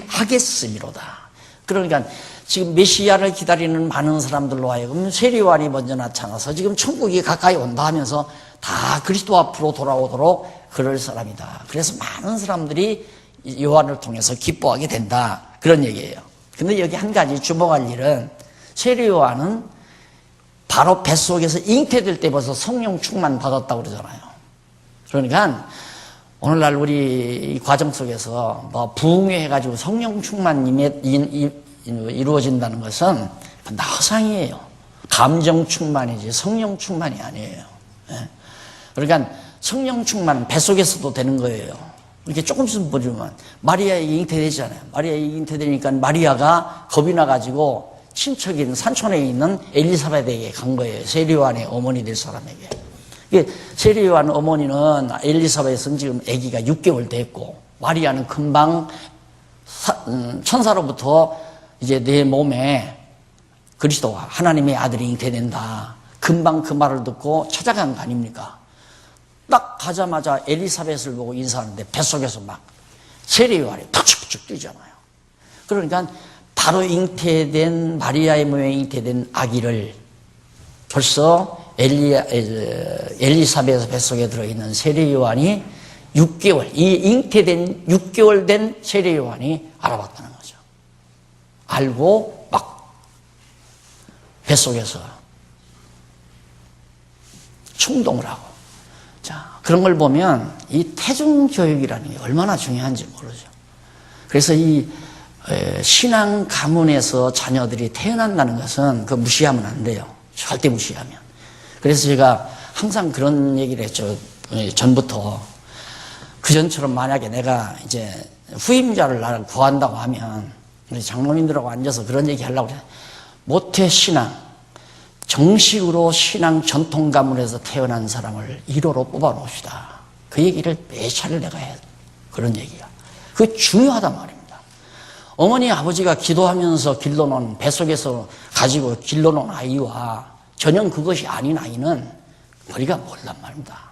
하겠음이로다. 그러니까 지금 메시아를 기다리는 많은 사람들로 하여금 세례요한이 먼저 나타나서 지금 천국이 가까이 온다 하면서 다 그리스도 앞으로 돌아오도록 그럴 사람이다. 그래서 많은 사람들이 요한을 통해서 기뻐하게 된다. 그런 얘기예요. 근데 여기 한 가지 주목할 일은 세례요한은 바로 뱃속에서 잉태될 때 벌써 성령 충만 받았다고 그러잖아요. 그러니까 오늘날 우리 이 과정 속에서 뭐 부흥회 해가지고 성령 충만 이루어진다는 것은 나상이에요. 감정 충만이지 성령 충만이 아니에요. 예. 그러니까 성령 충만은 뱃속에서도 되는 거예요. 이렇게 조금씩 보지만 마리아에게 잉태되잖아요. 마리아에게 잉태되니까 마리아가 겁이 나가지고 친척인 산촌에 있는 엘리사벳에게 간 거예요. 세례요한의 어머니 될 사람에게. 세례요한 어머니는 엘리사벳은 지금 아기가 6개월 됐고 마리아는 금방 천사로부터 이제 내 몸에 그리스도와 하나님의 아들이 잉태된다. 금방 그 말을 듣고 찾아간 거 아닙니까? 딱 가자마자 엘리사벳을 보고 인사하는데 뱃속에서 막 세례요한이 푹축푹축 뛰잖아요. 그러니까 바로 잉태된 마리아의 몸에 잉태된 아기를 벌써 엘리사벳 뱃속에 들어있는 세례요한이 6개월, 이 잉태된 6개월 된 세례요한이 알아봤다는 거죠. 알고 막 뱃속에서 충동을 하고. 자, 그런 걸 보면 이 태중교육이라는 게 얼마나 중요한지 모르죠. 그래서 이 신앙 가문에서 자녀들이 태어난다는 것은 그거 무시하면 안 돼요. 절대 무시하면. 그래서 제가 항상 그런 얘기를 했죠. 전부터. 그전처럼 만약에 내가 이제 후임자를 나를 구한다고 하면 우리 장로님들하고 앉아서 그런 얘기 하려고 그래요. 모태 신앙, 정식으로 신앙 전통 가문에서 태어난 사람을 1호로 뽑아놓읍시다. 그 얘기를 매차례 내가 해요. 그런 얘기가. 그게 중요하단 말입니다. 어머니 아버지가 기도하면서 길러놓은 뱃속에서 가지고 길러놓은 아이와 전혀 그것이 아닌 아이는 머리가 멀단 말입니다.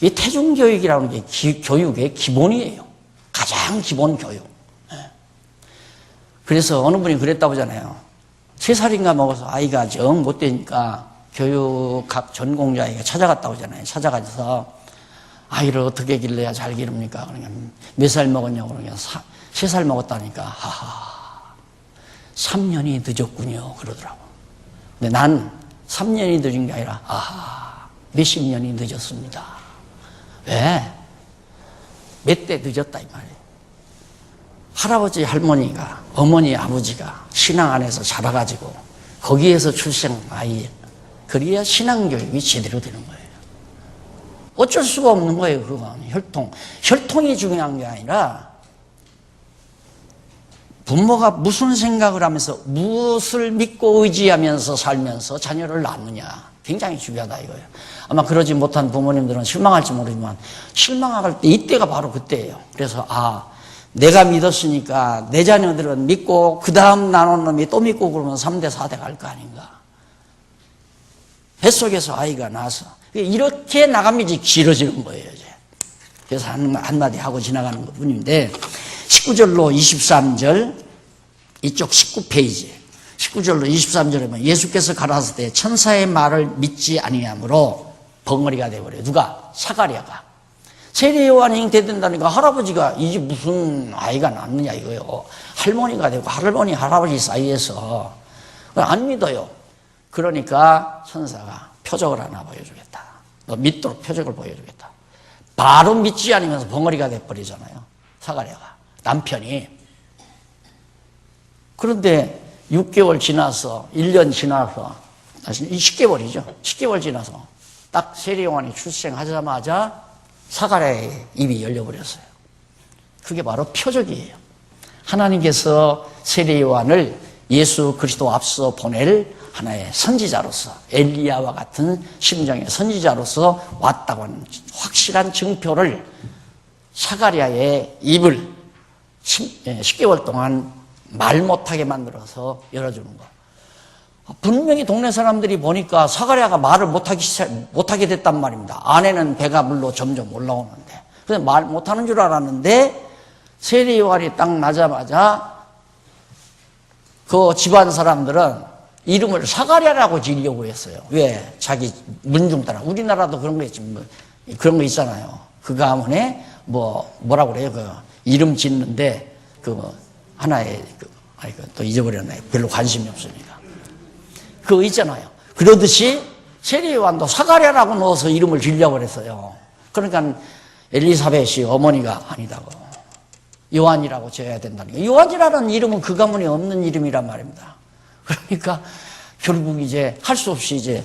이 태중교육이라는 게 교육의 기본이에요. 가장 기본 교육. 그래서 어느 분이 그랬다고 하잖아요. 3살인가 먹어서 아이가 정 못되니까 교육학 전공자에게 찾아갔다고 하잖아요. 찾아가서 아이를 어떻게 길러야 잘 기릅니까? 그러니까 몇 살 먹었냐고 그러니까 3살 먹었다니까 하하 3년이 늦었군요 그러더라고. 근데 난 3년이 늦은 게 아니라 아하 몇십 년이 늦었습니다. 왜? 몇 대 늦었다 이 말이에요. 할아버지 할머니가 어머니 아버지가 신앙 안에서 자라가지고 거기에서 출생한 아이 그래야 신앙교육이 제대로 되는 거예요. 어쩔 수가 없는 거예요. 그건 혈통이 중요한 게 아니라 부모가 무슨 생각을 하면서 무엇을 믿고 의지하면서 살면서 자녀를 낳느냐 굉장히 중요하다 이거예요. 아마 그러지 못한 부모님들은 실망할지 모르지만 실망할 때 이때가 바로 그때예요. 그래서 내가 믿었으니까 내 자녀들은 믿고 그 다음 나온 놈이 또 믿고 그러면 3대 4대 갈 거 아닌가. 뱃속에서 아이가 나서 이렇게 나가면이 길어지는 거예요. 이제. 그래서 한마디 하고 지나가는 것 뿐인데 19절로 23절 이쪽 19페이지 19절로 23절에 보면 예수께서 가라사대 천사의 말을 믿지 아니하므로 벙어리가 되어버려요. 누가? 사가랴가. 세례요한이 잉태된다니까 할아버지가 이제 무슨 아이가 낳느냐 이거요. 할머니가 되고 할아버지 사이에서 안 믿어요. 그러니까 천사가 표적을 하나 보여주겠다. 너 믿도록 표적을 보여주겠다. 바로 믿지 않으면서 벙어리가 돼버리잖아요. 사가랴가. 남편이. 그런데 6개월 지나서 1년 지나서 10개월이죠. 10개월 지나서 딱 세례요한이 출생하자마자 사가랴의 입이 열려버렸어요. 그게 바로 표적이에요. 하나님께서 세례요한을 예수 그리스도 앞서 보낼 하나의 선지자로서 엘리야와 같은 심정의 선지자로서 왔다고 하는 확실한 증표를 사가랴의 입을 10개월 동안 말 못하게 만들어서 열어주는 거. 분명히 동네 사람들이 보니까 사가랴가 말을 못하게 됐단 말입니다. 아내는 배가 물로 점점 올라오는데. 그래서 말 못하는 줄 알았는데 세례요한이 딱 나자마자 그 집안 사람들은 이름을 사가랴라고 지으려고 했어요. 왜? 자기 문중 따라. 우리나라도 그런 거 있지. 그런 거 있잖아요. 그 가문에 뭐라고 그래요? 그 이름 짓는데 하나의 또 잊어버렸네. 별로 관심이 없으니까. 그거 있잖아요. 그러듯이 세례요한도 사가랴라고 넣어서 이름을 지으려고 그랬어요. 그러니까 엘리사벳이 어머니가 아니다고. 요한이라고 지어야 된다는 거예요. 요한이라는 이름은 그 가문에 없는 이름이란 말입니다. 그러니까 결국 이제 할 수 없이 이제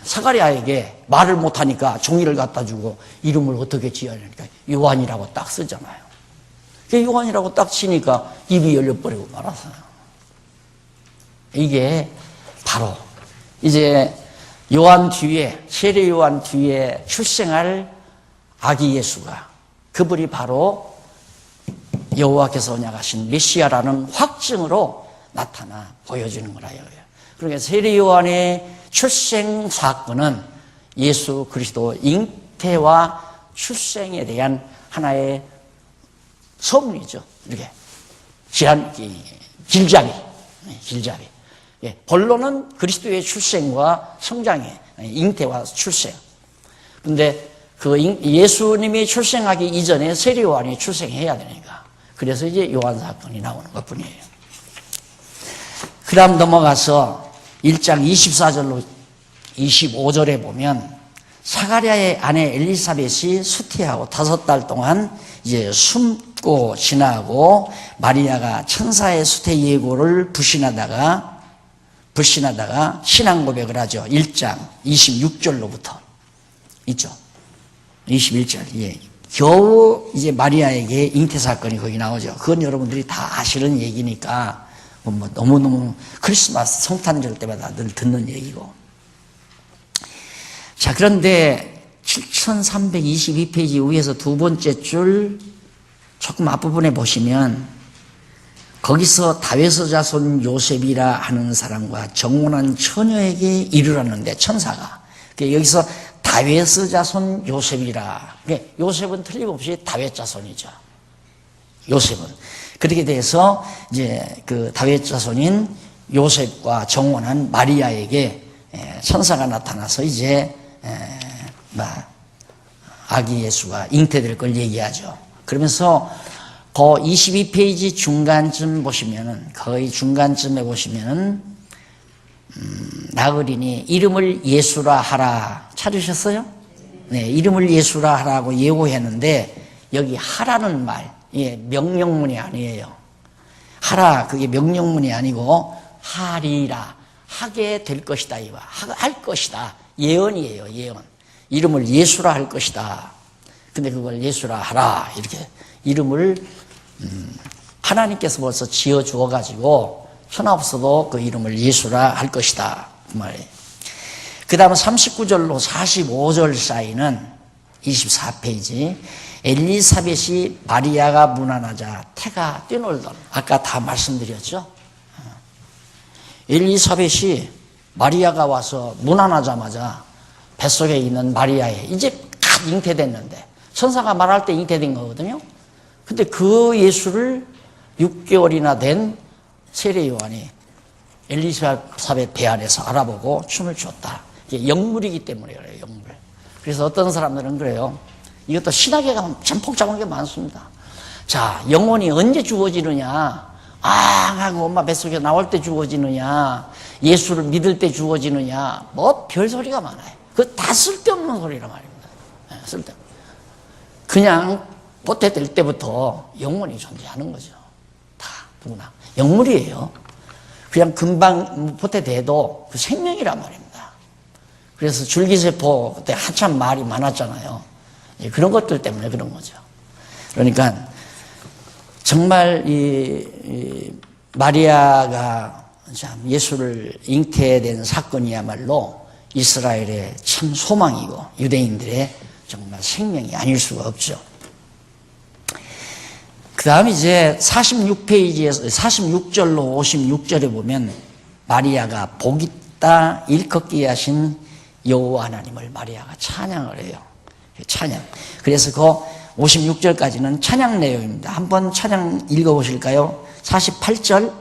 사가랴에게 말을 못하니까 종이를 갖다 주고 이름을 어떻게 지어야 하니까 요한이라고 딱 쓰잖아요. 요한이라고 딱 치니까 입이 열려버리고 말았어요. 이게 바로 이제 요한 뒤에, 세례 요한 뒤에 출생할 아기 예수가, 그분이 바로 여호와께서 언약하신 메시아라는 확증으로 나타나 보여주는 거라 이거예요. 그러니까 세례 요한의 출생 사건은 예수 그리스도 잉태와 출생에 대한 하나의 소문이죠. 이렇게 길잡이. 본론은 그리스도의 출생과 성장의 잉태와 출생. 그런데 그 예수님이 출생하기 이전에 세례 요한이 출생해야 되니까. 그래서 이제 요한 사건이 나오는 것뿐이에요. 그 다음 넘어가서 1장 24절로 25절에 보면 사가랴의 아내 엘리사벳이 수태하고 5달 동안 이제 숨고 지나고 마리아가 천사의 수태 예고를 불신하다가 신앙 고백을 하죠. 1장 26절로부터 있죠. 21절. 예. 겨우 이제 마리아에게 잉태 사건이 거기 나오죠. 그건 여러분들이 다 아시는 얘기니까 뭐 너무너무 크리스마스 성탄절 때마다 늘 듣는 얘기고. 자, 그런데 7322페이지 위에서 두 번째 줄 조금 앞부분에 보시면 거기서 다윗의 자손 요셉이라 하는 사람과 정혼한 처녀에게 이르렀는데 천사가 여기서 다윗의 자손 요셉이라, 요셉은 틀림없이 다윗 자손이죠. 요셉은 그렇게 돼서 이제 그 다윗 자손인 요셉과 정혼한 마리아에게 천사가 나타나서 이제 아기 예수가 잉태될 걸 얘기하죠. 그러면서 그 22페이지 중간쯤 보시면은, 거의 중간쯤에 보시면은 나그린이 이름을 예수라 하라 찾으셨어요? 네, 이름을 예수라 하라고 예고했는데 여기 하라는 말, 명령문이 아니에요. 하라, 그게 명령문이 아니고 하리라, 하게 될 것이다, 이거 할 것이다, 예언이에요. 예언. 이름을 예수라 할 것이다. 근데 그걸 예수라 하라, 이렇게 이름을 하나님께서 벌써 지어 주어 가지고 하나 없어도 그 이름을 예수라 할 것이다, 그 말이에요. 그 다음 39절로 45절 사이는 24페이지, 엘리사벳이 마리아가 문안하자 태가 뛰놀던, 아까 다 말씀드렸죠. 엘리사벳이 마리아가 와서 문안하자마자 뱃속에 있는 마리아에 이제 갓 잉태됐는데, 천사가 말할 때 잉태된 거거든요. 근데 그 예수를 6개월이나 된 세례 요한이 엘리사벳 배 안에서 알아보고 춤을 췄다. 이게 영물이기 때문에 그래요, 영물. 그래서 어떤 사람들은 그래요. 이것도 신학에 가면 참 복잡한 게 많습니다. 자, 영혼이 언제 주어지느냐? 하고 엄마 뱃속에 나올 때 주어지느냐? 예수를 믿을 때 주어지느냐? 뭐 별소리가 많아요. 그거 다 쓸데없는 소리란 말입니다. 쓸데없는. 그냥 보태 될 때부터 영혼이 존재하는 거죠. 다 누구나 영물이에요. 그냥 금방 보태 돼도 그 생명이란 말입니다. 그래서 줄기세포 그때 한참 말이 많았잖아요. 그런 것들 때문에 그런 거죠. 그러니까 정말 이 마리아가 참 예수를 잉태된 사건이야말로 이스라엘의 참 소망이고 유대인들의 정말 생명이 아닐 수가 없죠. 그 다음 이제 46페이지에서 46절로 56절에 보면 마리아가 복 있다 일컫게 하신 여호와 하나님을 마리아가 찬양을 해요. 찬양. 그래서 그 56절까지는 찬양 내용입니다. 한번 찬양 읽어보실까요? 48절,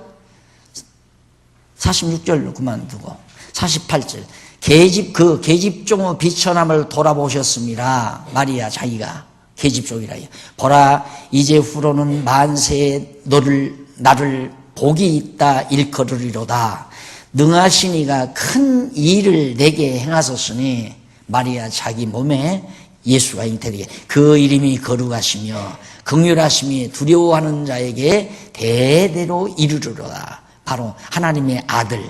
46절로 그만두고 48절. 계집종의 비천함을 돌아보셨습니다. 마리아 자기가 계집종이라. 보라, 이제 후로는 만세에 나를 복이 있다 일컬으리로다. 능하신 이가 큰 일을 내게 행하셨으니 마리아 자기 몸에 예수가 잉태되게 그 이름이 거룩하시며 긍휼하심이 두려워하는 자에게 대대로 이르르로다. 바로 하나님의 아들,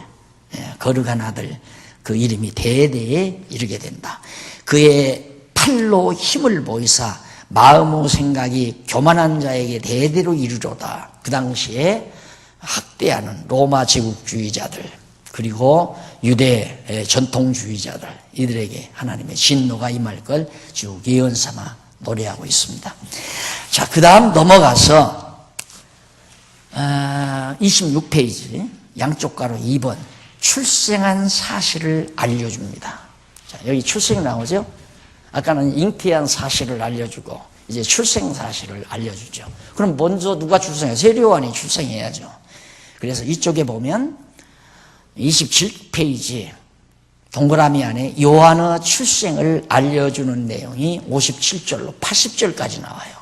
거룩한 아들, 그 이름이 대대에 이르게 된다. 그의 팔로 힘을 보이사 마음의 생각이 교만한 자에게 대대로 이르로다. 그 당시에 학대하는 로마 제국주의자들, 그리고 유대 전통주의자들, 이들에게 하나님의 진노가 임할 걸 쭉 예언삼아 노래하고 있습니다. 자, 그 다음 넘어가서 26페이지 양쪽 가로 2번 출생한 사실을 알려줍니다. 자, 여기 출생 나오죠? 아까는 잉태한 사실을 알려주고 이제 출생 사실을 알려주죠. 그럼 먼저 누가 출생해요? 세례요한이 출생해야죠. 그래서 이쪽에 보면 27페이지 동그라미 안에 요한의 출생을 알려주는 내용이 57절로 80절까지 나와요.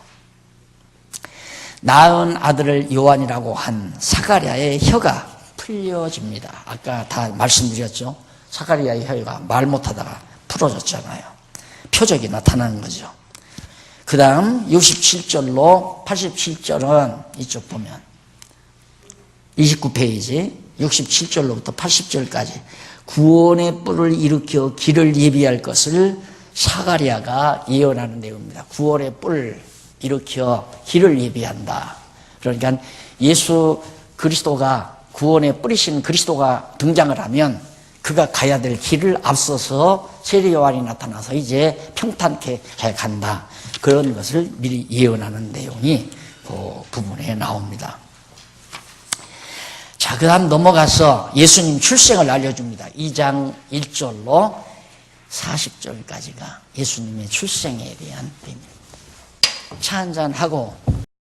낳은 아들을 요한이라고 한 사가랴의 혀가 풀려집니다. 아까 다 말씀드렸죠. 사가랴의 혀가 말 못하다가 풀어졌잖아요. 표적이 나타나는 거죠. 그 다음 67절로 87절은 이쪽 보면 29페이지 67절로부터 80절까지 구원의 뿔을 일으켜 길을 예비할 것을 사가랴가 예언하는 내용입니다. 구원의 뿔 일으켜 길을 예비한다. 그러니까 예수 그리스도가 구원의 뿔이신 그리스도가 등장을 하면 그가 가야 될 길을 앞서서 세례요한이 나타나서 이제 평탄케 해간다. 그런 것을 미리 예언하는 내용이 그 부분에 나옵니다. 자, 그 다음 넘어가서 예수님 출생을 알려줍니다. 2장 1절로 40절까지가 예수님의 출생에 대한 내용입니다. 차 한잔하고